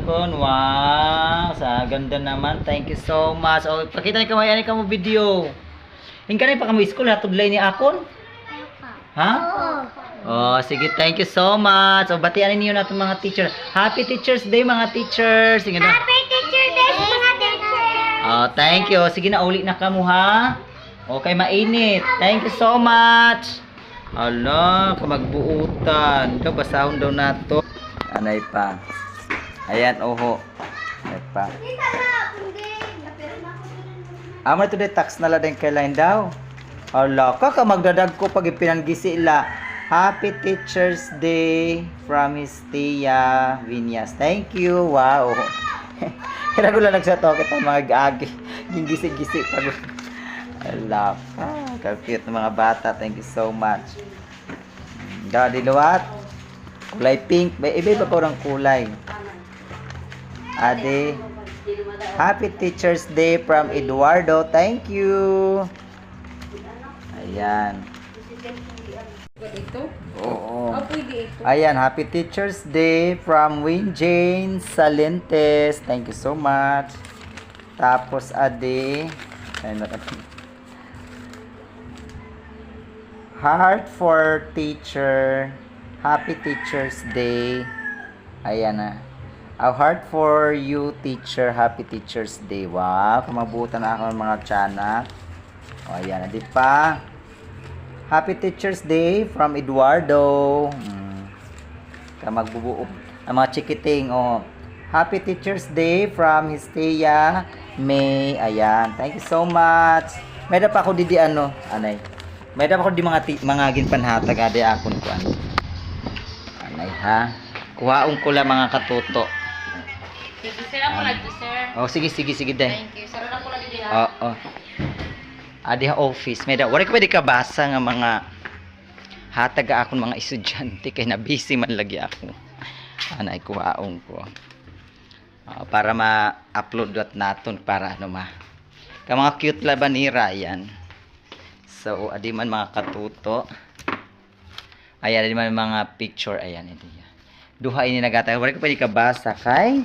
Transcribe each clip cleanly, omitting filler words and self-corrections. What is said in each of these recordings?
cellphone. Wow, sa ganda naman. Thank you so much. Oh, pakita ni kamay ani kamo video. Ingkay pa kamo school hatod lay ni akon? Ha? Oh, sige, thank you so much. O, batian niyo natin mga teacher. Happy Teacher's Day, mga teachers. Sige na. Happy Teacher Day, mga teacher! Oh, thank you. Sige na, uli na kamo, ha? Okay, mainit. Thank you so much. Ala, kamagbuutan. Ito, basahon daw na to. Anay pa. Ayan, oho. Anay pa. Amo ito de tax na lang kailan daw. Ala, ka magdadag ko pag ipinanggisi ila. Happy Teacher's Day from Miss Tia Vinyas. Thank you. Wow. Kaya ko lang nagsato kita mga agi. Gingisi-gisi pag. Ala, ka-cute ng mga bata. Thank you so much. Dali luwat. Kulay pink. Iba-iba pa ng kulay. Ade. Happy Teacher's Day from Eduardo. Thank you. Ayan. Oo. Ayan, Happy Teacher's Day from Win Jane Salentes. Thank you so much. Tapos ade. Heart for Teacher. Happy Teacher's Day. Ayan na. A heart for you, teacher. Happy Teacher's Day. Wow, kamabutan na ako ng mga tiyanak. O, ayan, di pa. Happy Teacher's Day from Eduardo. Kamagbubuo. Ang mga chikiting. O, Happy Teacher's Day from Histea May. Ayan, thank you so much. May pa ako di ano, anay. May pa ako di mga ginpanhatag ade akon ko ano. Anay ha. Kuhaon ko lang mga katuto. Sige, sir ako lagi, sir. Oh, sige dai. Thank you. Sir ako lagi ha. Oo. Adi office. May da, wala ko pwede kabasa nga mga hataga akong mga estudyante kay na busy man lagi ako. Anay kuhaon ko. Para ma-upload naton para ano ma. Ka mga cute labanira yan. So, adi man mga katuto. Ayan, adi man mga picture. Ayan, edi. Duha ini nagatay. Wala ko pwede kabasa kay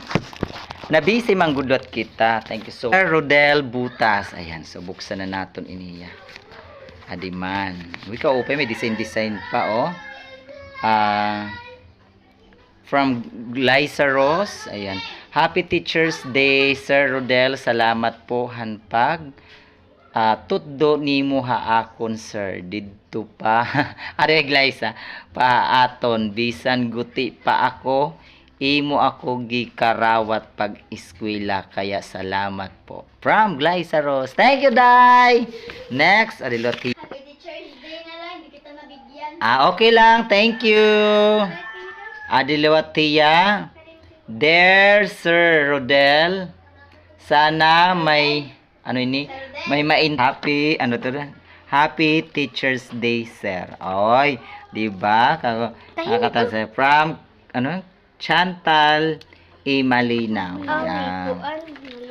nabisi manggudot kita. Thank you so much. Rodel Butas. Ayan, so buksan na naton iniya. Adi man. Wika open, may design pa oh. From Liza Ross. Ayan. Happy Teacher's Day, Sir Rodel. Salamat po hanpag. Tuddo nimo haakon sir didto pa. Are Liza pa aton bisan guti pa ako. Imo ako gikarawat pag eskwela kaya salamat po. From Liza Ross. Thank you, Day. Next, Adiloti. Happy Teacher's Day na lang, hindi kita mabigyan. Okay lang. Thank you. Adilawatia. Dear Sir Rodel, sana may ano ini? May happy ano to? Happy Teacher's Day, sir. Oy, di ba? Kakata sa from ano? Chantal Malinaw. Ayan.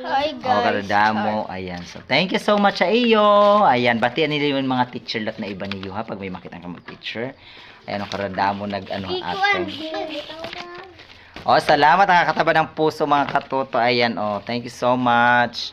Hi guys. O, karadamo. Ayan. So, thank you so much sa iyo. Ayan, batian nila yung mga teacher lot na iba niyo ha pag may makita kang mag-teacher. Ayan, o karadamo nag-ano aton. O, salamat. Nakakataba ng puso mga katuto. Ayan, o. Thank you so much.